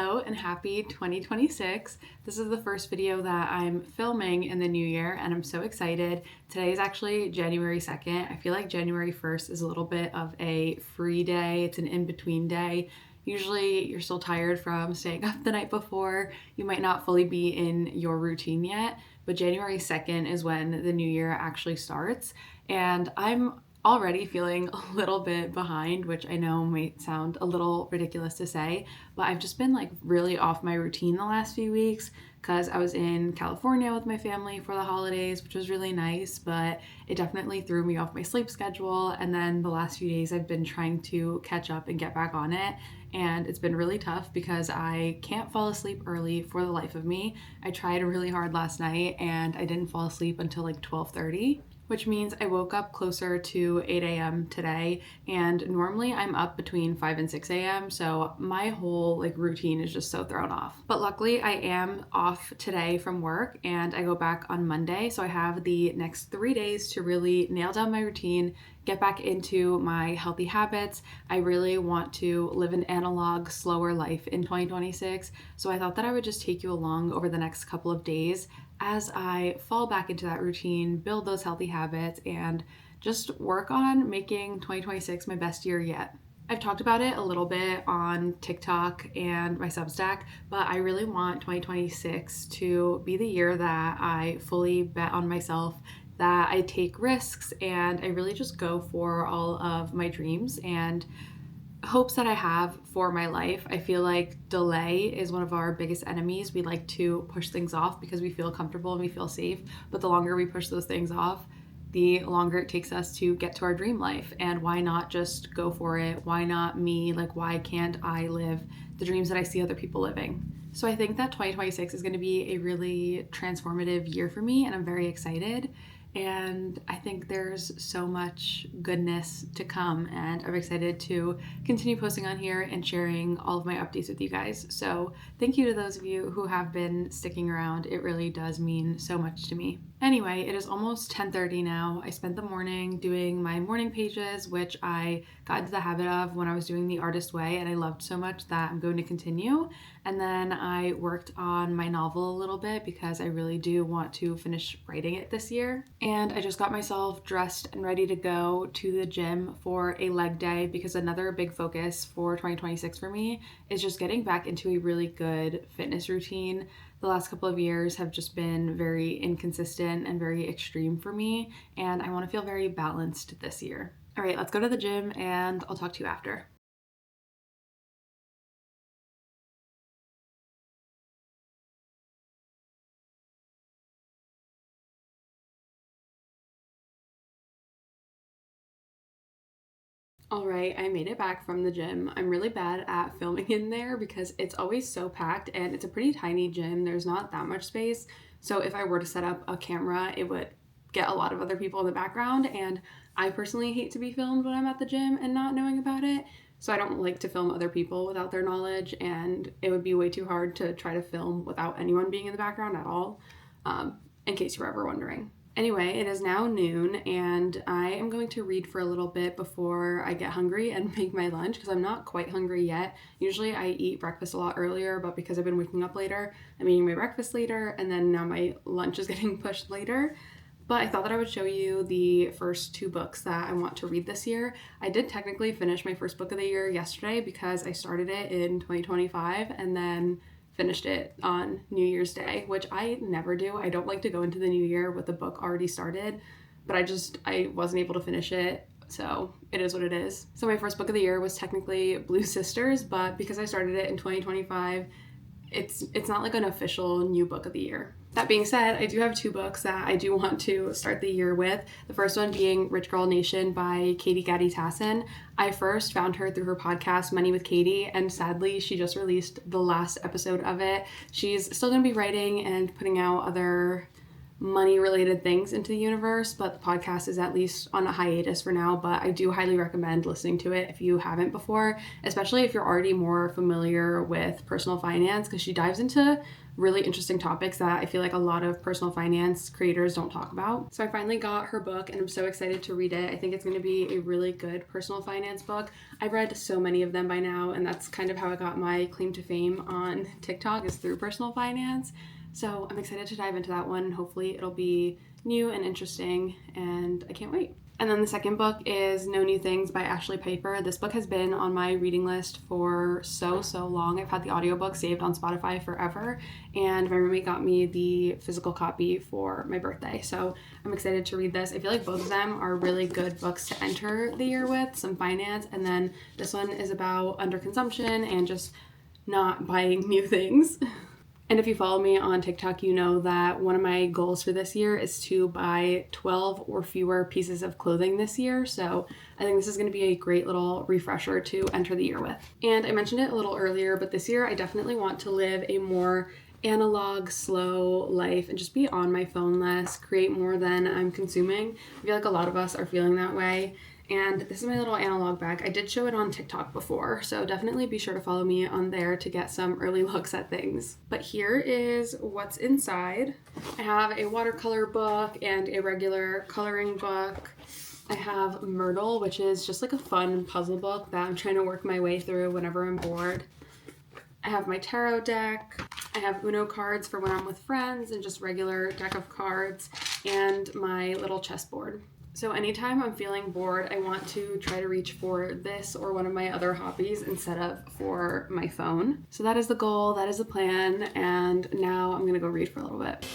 Hello and happy 2026. This is the first video that I'm filming in the new year and I'm so excited. Today is actually January 2nd. I feel like January 1st is a little bit of a free day. It's an in-between day. Usually you're still tired from staying up the night before. You might not fully be in your routine yet, but January 2nd is when the new year actually starts. And I'm already feeling a little bit behind, which I know might sound a little ridiculous to say, but I've just been like really off my routine the last few weeks because I was in California with my family for the holidays, which was really nice, but it definitely threw me off my sleep schedule. And then the last few days I've been trying to catch up and get back on it. And it's been really tough because I can't fall asleep early for the life of me. I tried really hard last night and I didn't fall asleep until like 12:30. Which means I woke up closer to 8 a.m. today, and normally I'm up between 5 and 6 a.m., so my whole routine is just so thrown off. But luckily I am off today from work and I go back on Monday, so I have the next 3 days to really nail down my routine, get back into my healthy habits. I really want to live an analog, slower life in 2026, so I thought that I would just take you along over the next couple of days as I fall back into that routine, build those healthy habits, and just work on making 2026 my best year yet. I've talked about it a little bit on TikTok and my Substack, but I really want 2026 to be the year that I fully bet on myself, that I take risks, and I really just go for all of my dreams and hopes that I have for my life. I feel like delay is one of our biggest enemies. We like to push things off because we feel comfortable and we feel safe, but the longer we push those things off, the longer it takes us to get to our dream life. And why not just go for it? Why not me? Why can't I live the dreams that I see other people living? So I think that 2026 is going to be a really transformative year for me, and I'm very excited. And I think there's so much goodness to come, and I'm excited to continue posting on here and sharing all of my updates with you guys. So thank you to those of you who have been sticking around. It really does mean so much to me. Anyway, it is almost 10:30 now. I spent the morning doing my morning pages, which I got into the habit of when I was doing the artist way, and I loved so much that I'm going to continue. And then I worked on my novel a little bit because I really do want to finish writing it this year. And I just got myself dressed and ready to go to the gym for a leg day, because another big focus for 2026 for me is just getting back into a really good fitness routine. The last couple of years have just been very inconsistent and very extreme for me, and I want to feel very balanced this year. All right, let's go to the gym and I'll talk to you after. All right, I made it back from the gym. I'm really bad at filming in there because it's always so packed and it's a pretty tiny gym. There's not that much space. So if I were to set up a camera, it would get a lot of other people in the background. And I personally hate to be filmed when I'm at the gym and not knowing about it. So I don't like to film other people without their knowledge. And it would be way too hard to try to film without anyone being in the background at all, in case you were ever wondering. Anyway, it is now noon and I am going to read for a little bit before I get hungry and make my lunch, because I'm not quite hungry yet. Usually I eat breakfast a lot earlier, but because I've been waking up later, I'm eating my breakfast later, and then now my lunch is getting pushed later. But I thought that I would show you the first two books that I want to read this year. I did technically finish my first book of the year yesterday because I started it in 2025 and then finished it on New Year's Day, which I never do. I don't like to go into the new year with a book already started, but I wasn't able to finish it, so it is what it is. So my first book of the year was technically Blue Sisters, but because I started it in 2025, it's not like an official new book of the year. That being said, I do have two books that I do want to start the year with. The first one being Rich Girl Nation by Katie Gatti Tassin. I first found her through her podcast, Money with Katie, and sadly, she just released the last episode of it. She's still going to be writing and putting out other money-related things into the universe, but the podcast is at least on a hiatus for now. But I do highly recommend listening to it if you haven't before, especially if you're already more familiar with personal finance, because she dives into really interesting topics that I feel like a lot of personal finance creators don't talk about. So I finally got her book and I'm so excited to read it. I think it's going to be a really good personal finance book. I've read so many of them by now, and that's kind of how I got my claim to fame on TikTok, is through personal finance. So I'm excited to dive into that one. Hopefully it'll be new and interesting, and I can't wait. And then the second book is No New Things by Ashley Piper. This book has been on my reading list for so long. I've had the audiobook saved on Spotify forever, and my roommate got me the physical copy for my birthday. So I'm excited to read this. I feel like both of them are really good books to enter the year with, some finance, and then this one is about underconsumption and just not buying new things. And if you follow me on TikTok, you know that one of my goals for this year is to buy 12 or fewer pieces of clothing this year. So I think this is going to be a great little refresher to enter the year with. And I mentioned it a little earlier, but this year I definitely want to live a more analog, slow life and just be on my phone less, create more than I'm consuming. I feel like a lot of us are feeling that way. And this is my little analog bag. I did show it on TikTok before, so definitely be sure to follow me on there to get some early looks at things. But here is what's inside. I have a watercolor book and a regular coloring book. I have Myrtle, which is just like a fun puzzle book that I'm trying to work my way through whenever I'm bored. I have my tarot deck. I have Uno cards for when I'm with friends and just regular deck of cards, and my little chessboard. So anytime I'm feeling bored, I want to try to reach for this or one of my other hobbies instead of for my phone. So that is the goal, that is the plan, and now I'm gonna go read for a little bit.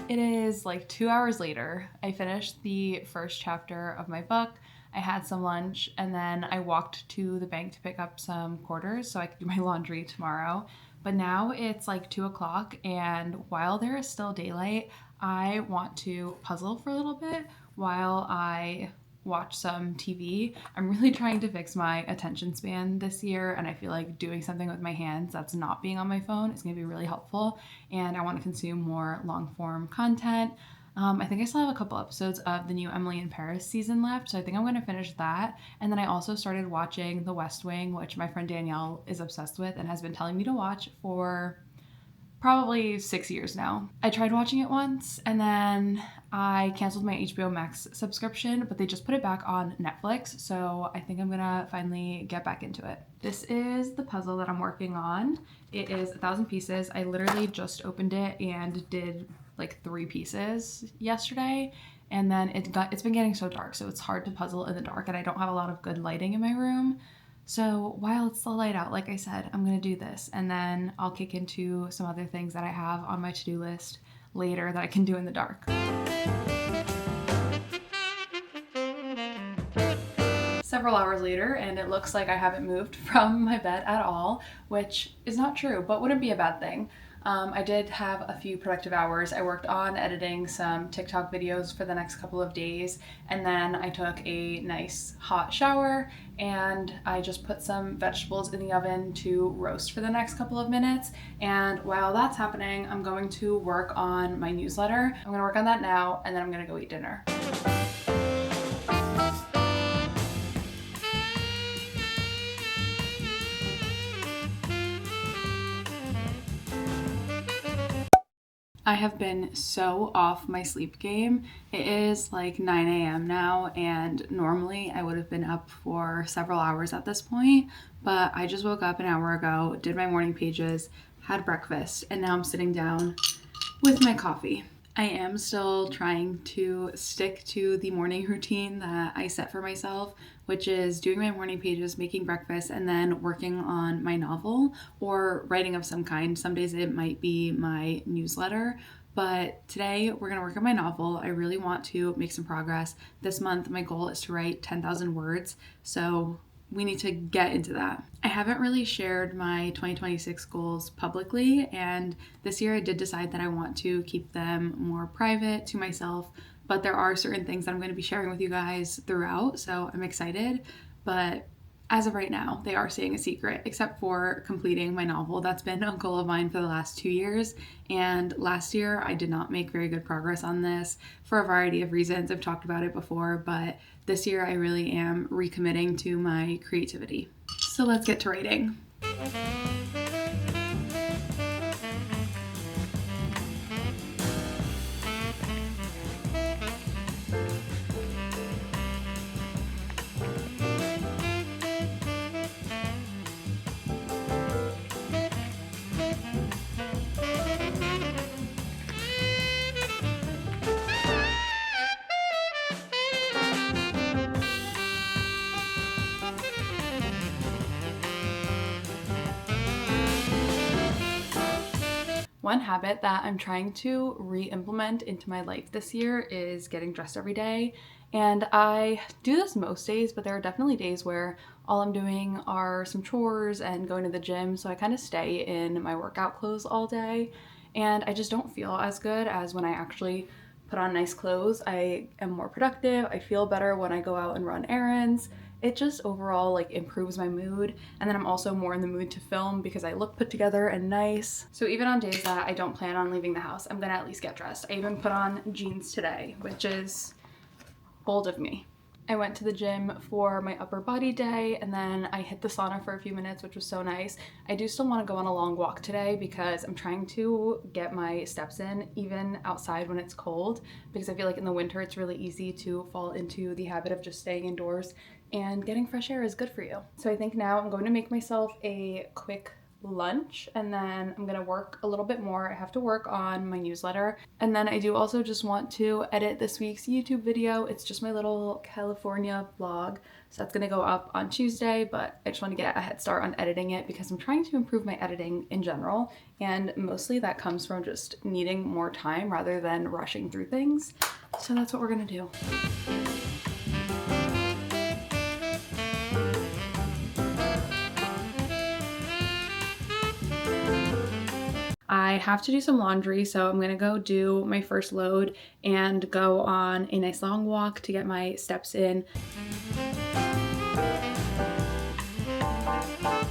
It is like 2 hours later. I finished the first chapter of my book. I had some lunch, and then I walked to the bank to pick up some quarters so I could do my laundry tomorrow. But now it's like 2 o'clock, and while there is still daylight, I want to puzzle for a little bit while I watch some TV. I'm really trying to fix my attention span this year, and I feel like doing something with my hands that's not being on my phone is going to be really helpful, and I want to consume more long form content. I think I still have a couple episodes of the new Emily in Paris season left, so I think I'm going to finish that. And then I also started watching The West Wing, which my friend Danielle is obsessed with and has been telling me to watch for probably 6 years now. I tried watching it once, and then I canceled my HBO Max subscription, but they just put it back on Netflix, so I think I'm gonna finally get back into it. This is the puzzle that I'm working on. It is 1,000 pieces. I literally just opened it and did like 3 pieces yesterday, and then it's been getting so dark, so it's hard to puzzle in the dark, and I don't have a lot of good lighting in my room. So while it's still light out, like I said, I'm gonna do this, and then I'll kick into some other things that I have on my to-do list later that I can do in the dark. Several hours later, and it looks like I haven't moved from my bed at all, which is not true, but wouldn't be a bad thing. I did have a few productive hours. I worked on editing some TikTok videos for the next couple of days, and then I took a nice hot shower, and I just put some vegetables in the oven to roast for the next couple of minutes. And while that's happening, I'm going to work on my newsletter. I'm gonna work on that now, and then I'm gonna go eat dinner. I have been so off my sleep game. It is like 9 a.m. now, and normally I would have been up for several hours at this point, but I just woke up an hour ago, did my morning pages, had breakfast, and now I'm sitting down with my coffee. I am still trying to stick to the morning routine that I set for myself, which is doing my morning pages, making breakfast, and then working on my novel or writing of some kind. Some days it might be my newsletter, but today we're gonna work on my novel. I really want to make some progress. This month, my goal is to write 10,000 words, so we need to get into that. I haven't really shared my 2026 goals publicly, and this year I did decide that I want to keep them more private to myself, but there are certain things that I'm going to be sharing with you guys throughout, so I'm excited. But As of right now, they are staying a secret, except for completing my novel. That's been a goal of mine for the last 2 years. And last year, I did not make very good progress on this for a variety of reasons. I've talked about it before, but this year I really am recommitting to my creativity. So let's get to writing. One habit that I'm trying to re-implement into my life this year is getting dressed every day. And I do this most days, but there are definitely days where all I'm doing are some chores and going to the gym. So I kind of stay in my workout clothes all day. And I just don't feel as good as when I actually put on nice clothes. I am more productive. I feel better when I go out and run errands. It just overall like improves my mood, and then I'm also more in the mood to film because I look put together and nice. So even on days that I don't plan on leaving the house, I'm gonna at least get dressed. I even put on jeans today, which is bold of me. I went to the gym for my upper body day, and then I hit the sauna for a few minutes, which was so nice. I do still want to go on a long walk today because I'm trying to get my steps in even outside when it's cold, because I feel like in the winter it's really easy to fall into the habit of just staying indoors, and getting fresh air is good for you. So I think now I'm going to make myself a quick lunch, and then I'm gonna work a little bit more. I have to work on my newsletter, and then I do also just want to edit this week's YouTube video. It's just my little California vlog, so that's gonna go up on Tuesday, but I just want to get a head start on editing it because I'm trying to improve my editing in general, and mostly that comes from just needing more time rather than rushing through things. So that's what we're gonna do. I have to do some laundry, so I'm gonna go do my first load and go on a nice long walk to get my steps in.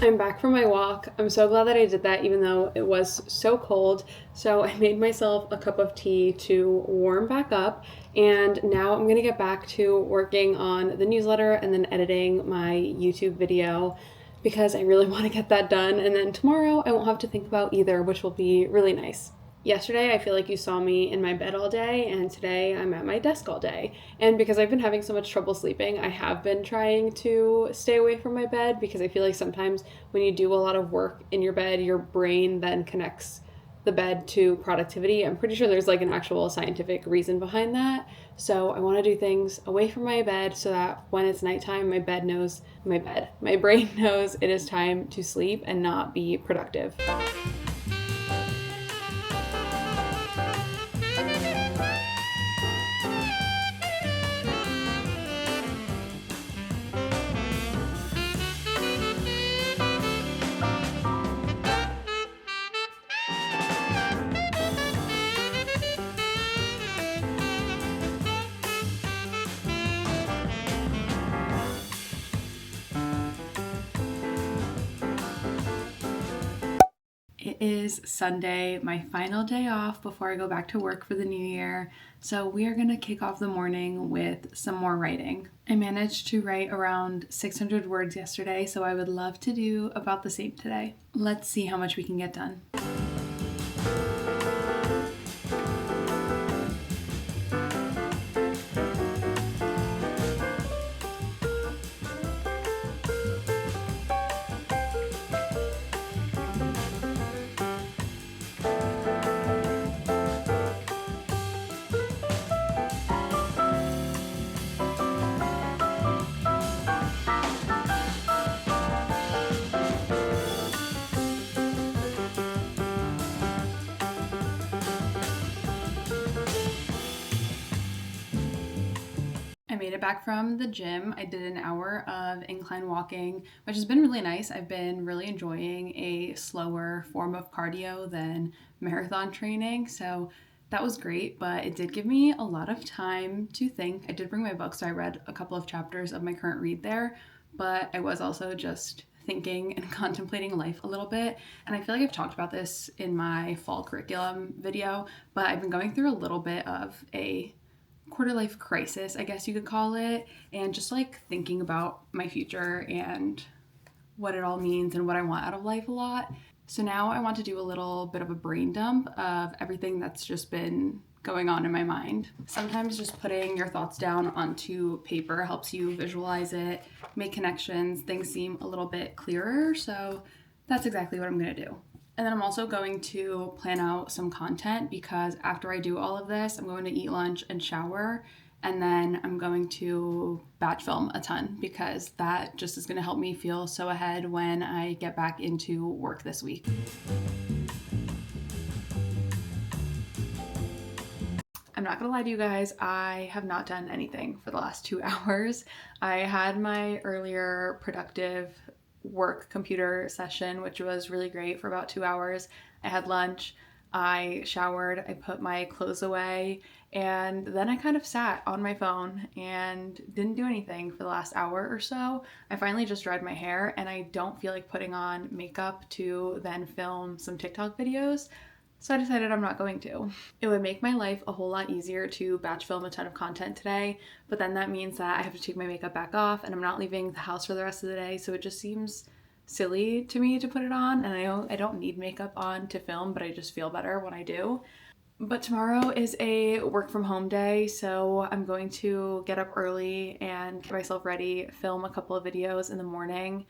I'm back from my walk. I'm so glad that I did that even though it was so cold. So I made myself a cup of tea to warm back up, and now I'm gonna get back to working on the newsletter and then editing my YouTube video, because I really want to get that done, and then tomorrow I won't have to think about either, which will be really nice. Yesterday, I feel like you saw me in my bed all day, and today I'm at my desk all day. And because I've been having so much trouble sleeping, I have been trying to stay away from my bed, because I feel like sometimes when you do a lot of work in your bed, your brain then connects the bed to productivity. I'm pretty sure there's like an actual scientific reason behind that. So I want to do things away from my bed so that when it's nighttime, my brain knows it is time to sleep and not be productive. It is Sunday, my final day off before I go back to work for the new year. So we are gonna kick off the morning with some more writing. I managed to write around 600 words yesterday, so I would love to do about the same today. Let's see how much we can get done. I made it back from the gym. I did an hour of incline walking, which has been really nice. I've been really enjoying a slower form of cardio than marathon training, so that was great, but it did give me a lot of time to think. I did bring my book, so I read a couple of chapters of my current read there, but I was also just thinking and contemplating life a little bit. And I feel like I've talked about this in my fall curriculum video, but I've been going through a little bit of a quarter life crisis, I guess you could call it, and just like thinking about my future and what it all means and what I want out of life a lot. So now I want to do a little bit of a brain dump of everything that's just been going on in my mind. Sometimes just putting your thoughts down onto paper helps you visualize it, make connections, things seem a little bit clearer. So that's exactly what I'm gonna do. And then I'm also going to plan out some content because after I do all of this, I'm going to eat lunch and shower. And then I'm going to batch film a ton because that just is going to help me feel so ahead when I get back into work this week. I'm not gonna lie to you guys, I have not done anything for the last 2 hours. I had my earlier productive work computer session, which was really great for about 2 hours. I had lunch, I showered, I put my clothes away, and then I kind of sat on my phone and didn't do anything for the last hour or so. I finally just dried my hair and I don't feel like putting on makeup to then film some TikTok videos. So I decided I'm not going to. It would make my life a whole lot easier to batch film a ton of content today, but then that means that I have to take my makeup back off and I'm not leaving the house for the rest of the day, so it just seems silly to me to put it on. And I don't need makeup on to film, but I just feel better when I do. But tomorrow is a work from home day, so I'm going to get up early and get myself ready, film a couple of videos in the morning,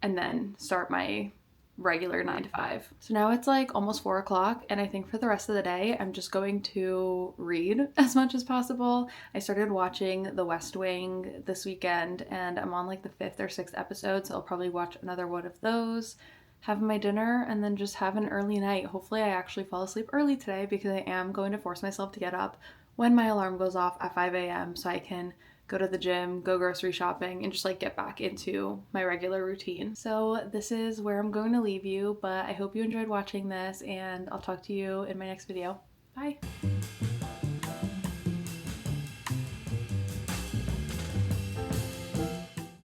and then start my regular 9 to 5. So now it's like almost 4 o'clock, and I think for the rest of the day I'm just going to read as much as possible. I started watching The West Wing this weekend and I'm on like the 5th or 6th episode, so I'll probably watch another one of those, have my dinner, and then just have an early night. Hopefully I actually fall asleep early today because I am going to force myself to get up when my alarm goes off at 5 a.m. so I can go to the gym, go grocery shopping, and just like get back into my regular routine. So this is where I'm going to leave you, but I hope you enjoyed watching this and I'll talk to you in my next video. Bye.